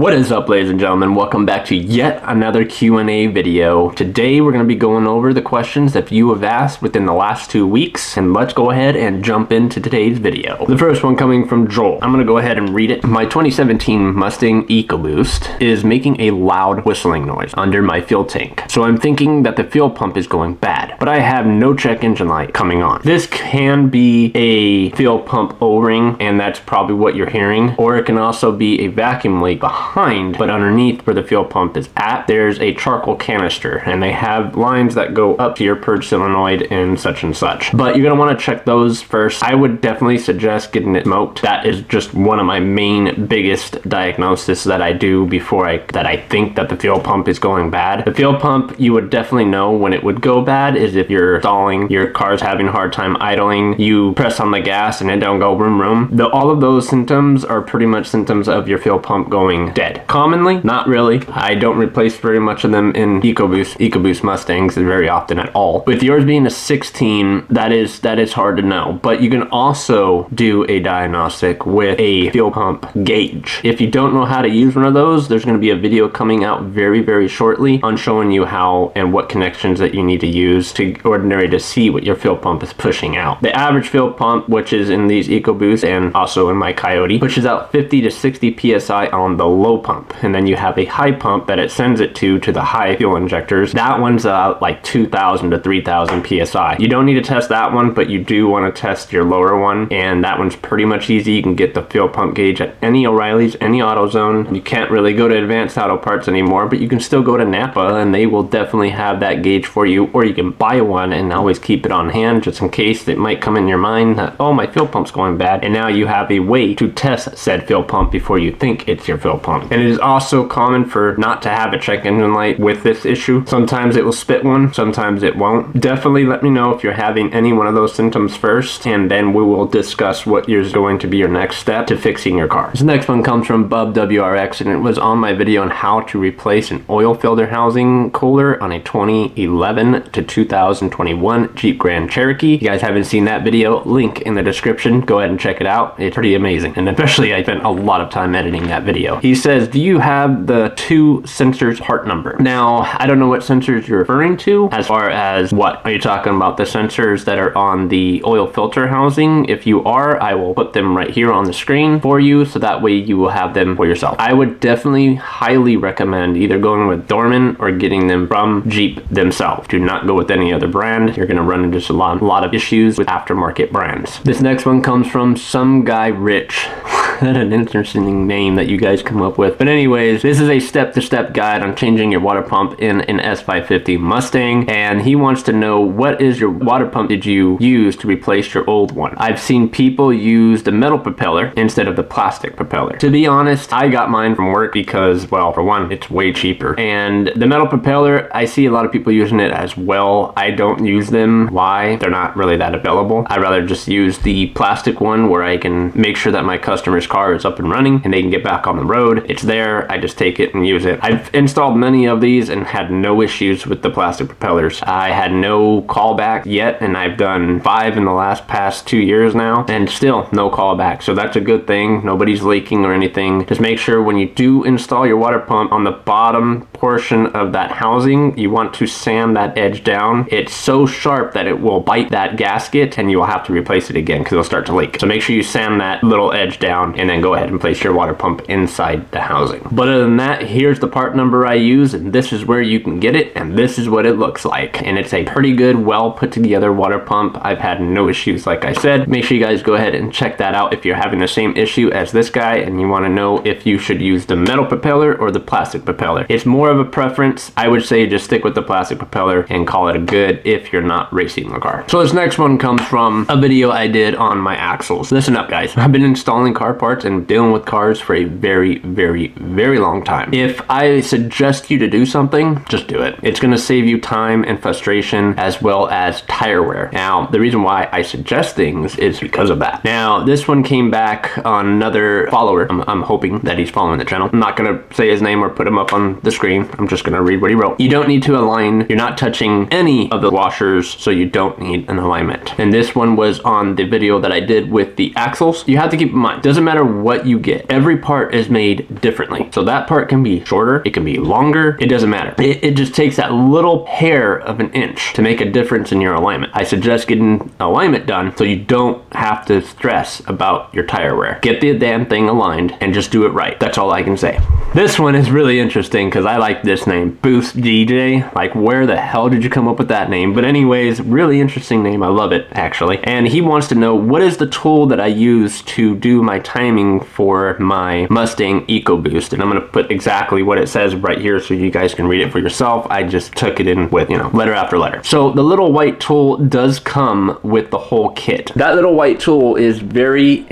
What is up, ladies and gentlemen? Welcome back to yet another Q&A video. Today we're going to be going over the questions that you have asked within the last 2 weeks, and let's go ahead and jump into today's video. The first one coming from Joel. I'm going to go ahead and read it. My 2017 Mustang EcoBoost is making a loud whistling noise under my fuel tank, so I'm thinking that the fuel pump is going bad, but I have no check engine light coming on. This can be a fuel pump O-ring, and that's probably what you're hearing, or it can also be a vacuum leak behind, but underneath where the fuel pump is at, there's a charcoal canister, and they have lines that go up to your purge solenoid and such. But you're going to want to check those first. I would definitely suggest getting it smoked. That is just one of my main biggest diagnoses that I do before I think that the fuel pump is going bad. The fuel pump, you would definitely know when it would go bad is if you're stalling, your car's having a hard time idling, you press on the gas and it don't go vroom vroom. All of those symptoms are pretty much symptoms of your fuel pump going dead. Commonly, not really. I don't replace very much of them in EcoBoost Mustangs very often at all. With yours being a 16, that is hard to know. But you can also do a diagnostic with a fuel pump gauge. If you don't know how to use one of those, there's going to be a video coming out very shortly on showing you how and what connections that you need to use to see what your fuel pump is pushing out. The average fuel pump, which is in these EcoBoost and also in my Coyote, pushes out 50 to 60 psi on the low pump, and then you have a high pump that it sends it to the high fuel injectors. That one's like 2,000 to 3,000 psi. You don't need to test that one, but you do want to test your lower one, and that one's pretty much easy. You can get the fuel pump gauge at any O'Reilly's, any AutoZone. You can't really go to Advanced Auto Parts anymore, but you can still go to Napa and they will definitely have that gauge for you, or you can buy one and always keep it on hand just in case it might come in your mind that, oh, my fuel pump's going bad, and now you have a way to test said fuel pump before you think it's your fuel pump. And it is also common for not to have a check engine light with this issue. Sometimes it will spit one, sometimes it won't. Definitely let me know if you're having any one of those symptoms first, and then we will discuss what is going to be your next step to fixing your car. This next one comes from Bub WRX, and it was on my video on how to replace an oil filter housing cooler on a 2011 to 2021 Jeep Grand Cherokee. If you guys haven't seen that video, link in the description. Go ahead and check it out. It's pretty amazing, and especially I spent a lot of time editing that video. He says, do you have the 2 sensors part number? Now, I don't know what sensors you're referring to. As far as what are you talking about, the sensors that are on the oil filter housing? If you are, I will put them right here on the screen for you, so that way you will have them for yourself. I would definitely highly recommend either going with Dorman or getting them from Jeep themselves. Do not go with any other brand. You're going to run into a lot of issues with aftermarket brands. This next one comes from Some Guy Rich. That's an interesting name that you guys come up with. But anyways, this is a step-to-step guide on changing your water pump in an S550 Mustang, and he wants to know, what is your water pump did you use to replace your old one? I've seen people use the metal propeller instead of the plastic propeller. To be honest, I got mine from work because, well, for one, it's way cheaper. And the metal propeller, I see a lot of people using it as well. I don't use them. Why? They're not really that available. I'd rather just use the plastic one where I can make sure that my customer's car is up and running and they can get back on the road. It's there. I just take it and use it. I've installed many of these and had no issues with the plastic propellers. I had no callback yet, and I've done 5 in the past 2 years now, and still no callback. So that's a good thing. Nobody's leaking or anything. Just make sure when you do install your water pump, on the bottom portion of that housing, you want to sand that edge down. It's so sharp that it will bite that gasket and you will have to replace it again because it'll start to leak. So make sure you sand that little edge down and then go ahead and place your water pump inside the housing. But other than that, here's the part number I use, and this is where you can get it, and this is what it looks like. And it's a pretty good, well put together water pump. I've had no issues, like I said. Make sure you guys go ahead and check that out if you're having the same issue as this guy and you want to know if you should use the metal propeller or the plastic propeller. It's more of a preference. I would say just stick with the plastic propeller and call it a good if you're not racing the car. So this next one comes from a video I did on my axles. Listen up, guys. I've been installing car parts and dealing with cars for a very long time. If I suggest you to do something, just do it. It's going to save you time and frustration as well as tire wear. Now, the reason why I suggest things is because of that. Now, this one came back on another follower. I'm hoping that he's following the channel. I'm not going to say his name or put him up on the screen saying. I'm just gonna read what he wrote. You don't need to align. You're not touching any of the washers, so you don't need an alignment. And this one was on the video that I did with the axles. You have to keep in mind, doesn't matter what you get. Every part is made differently. So that part can be shorter, it can be longer, it doesn't matter. It just takes that little hair of an inch to make a difference in your alignment. I suggest getting alignment done so you don't have to stress about your tire wear. Get the damn thing aligned and just do it right. That's all I can say. This one is really interesting because I like this name, Boost DJ. Like, where the hell did you come up with that name? But anyways, really interesting name. I love it, actually. And he wants to know, what is the tool that I use to do my timing for my Mustang EcoBoost? And I'm going to put exactly what it says right here so you guys can read it for yourself. I just took it in with, letter after letter. So the little white tool does come with the whole kit. That little white tool is very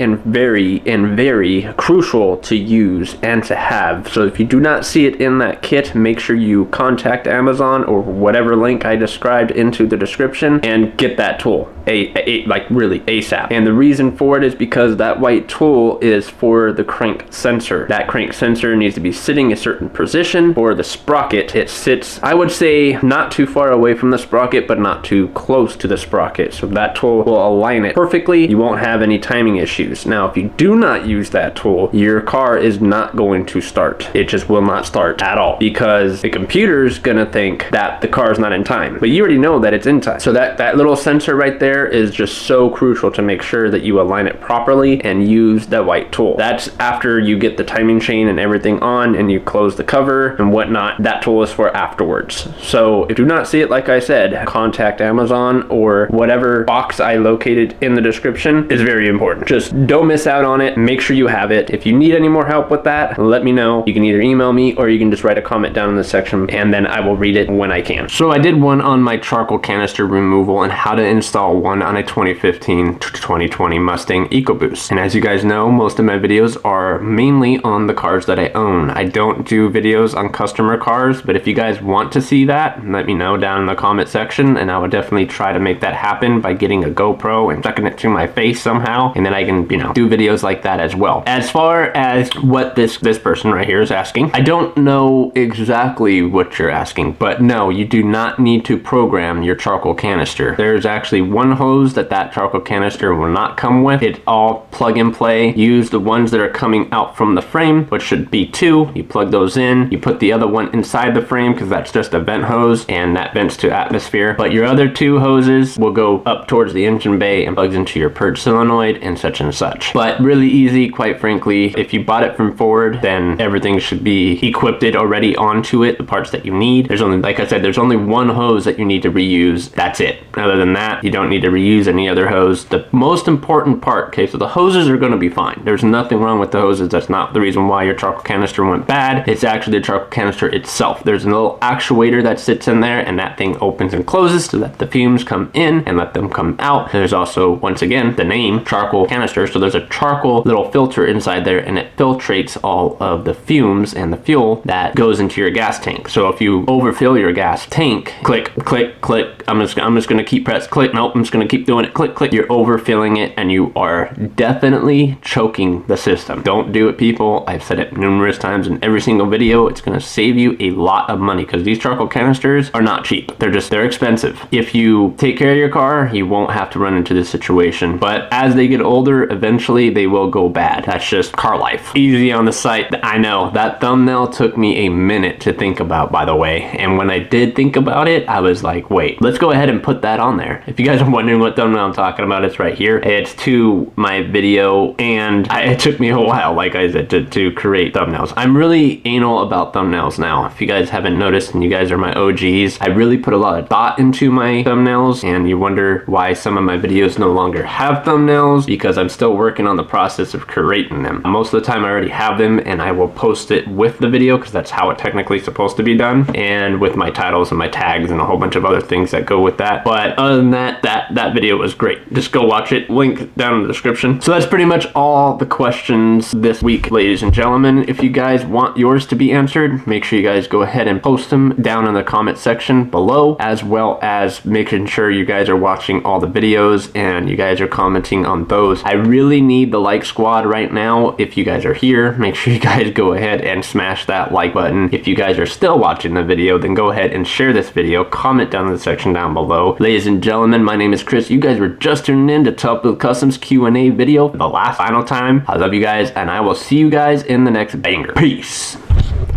crucial to use and to have. So if you do not see it in that kit, make sure you contact Amazon or whatever link I described into the description and get that tool. Like really ASAP. And the reason for it is because that white tool is for the crank sensor. That crank sensor needs to be sitting a certain position. For the sprocket, it sits, I would say, not too far away from the sprocket, but not too close to the sprocket. So that tool will align it perfectly. You won't have any timing issues. Now, if you do not use that tool, your car is not going to start. It just will not start at all because the computer's gonna think that the car is not in time. But you already know that it's in time. So that little sensor right there is just so crucial to make sure that you align it properly and use that white tool. That's after you get the timing chain and everything on and you close the cover and whatnot. That tool is for afterwards. So if you do not see it, like I said, contact Amazon or whatever box I located in the description is very important. Just don't miss out on it. Make sure you have it. If you need any more help with that, let me know. You can either email me or you can just write a comment down in the section and then I will read it when I can. So I did one on my charcoal canister removal and how to install one on a 2015 to 2020 Mustang EcoBoost. And as you guys know, most of my videos are mainly on the cars that I own. I don't do videos on customer cars, but if you guys want to see that, let me know down in the comment section and I would definitely try to make that happen by getting a GoPro and stucking it to my face somehow, and then I can, do videos like that as well. As far as what this person right here is asking, I don't know exactly what you're asking, but no, you do not need to program your charcoal canister. There's actually one hose that charcoal canister will not come with. It's all plug and play. Use the ones that are coming out from the frame, which should be two. You plug those in, you put the other one inside the frame because that's just a vent hose and that vents to atmosphere. But your other two hoses will go up towards the engine bay and plugs into your purge solenoid and such and such. But really easy, quite frankly. If you bought it from Ford, then everything should be equipped already onto it, the parts that you need. There's only, like I said, there's only one hose that you need to reuse. That's it. Other than that, you don't need to reuse any other hose. The most important part, okay, so the hoses are going to be fine. There's nothing wrong with the hoses. That's not the reason why your charcoal canister went bad. It's actually the charcoal canister itself. There's a little actuator that sits in there and that thing opens and closes to let the fumes come in and let them come out. There's also, once again, the name charcoal canister. So there's a charcoal little filter inside there and it filtrates all of the fumes and the fuel that goes into your gas tank. So if you overfill your gas tank, click, click, click, I'm just going to keep press, click, nope, I'm just going to keep doing it, click, click, you're overfilling it and you are definitely choking the system. Don't do it, people. I've said it numerous times in every single video. It's going to save you a lot of money because these charcoal canisters are not cheap. They're expensive. If you take care of your car, you won't have to run into this situation. But as they get older, eventually they will go bad. That's just car life. Easy on the site. I know that thumbnail took me a minute to think about, by the way. And when I did think about it, I was like, wait, let's go ahead and put that on there. If you guys are wondering what thumbnail I'm talking about, it's right here. It's to my video and it took me a while, like I said, to create thumbnails. I'm really anal about thumbnails now. If you guys haven't noticed and you guys are my OGs, I really put a lot of thought into my thumbnails and you wonder why some of my videos no longer have thumbnails, because I'm still working on the process of creating them. Most of the time I already have them and I will post it with the video because that's how it technically supposed to be done, and with my titles and my tags and a whole bunch of other things that go with that. But other than that, that video was great. Just go watch it, link down in the description. So that's pretty much all the questions this week, ladies and gentlemen. If you guys want yours to be answered, make sure you guys go ahead and post them down in the comment section below, as well as making sure you guys are watching all the videos and you guys are commenting on those. I really need the like squad right now. If you guys are here, make sure you guys go ahead and smash that like button. If If you guys are still watching the video, then go ahead and share this video, comment down in the section down below. Ladies and gentlemen, my name is Chris. You guys were just tuning in to ToughBuilds Customs Q&A video for the last final time. I love you guys, and I will see you guys in the next banger. Peace.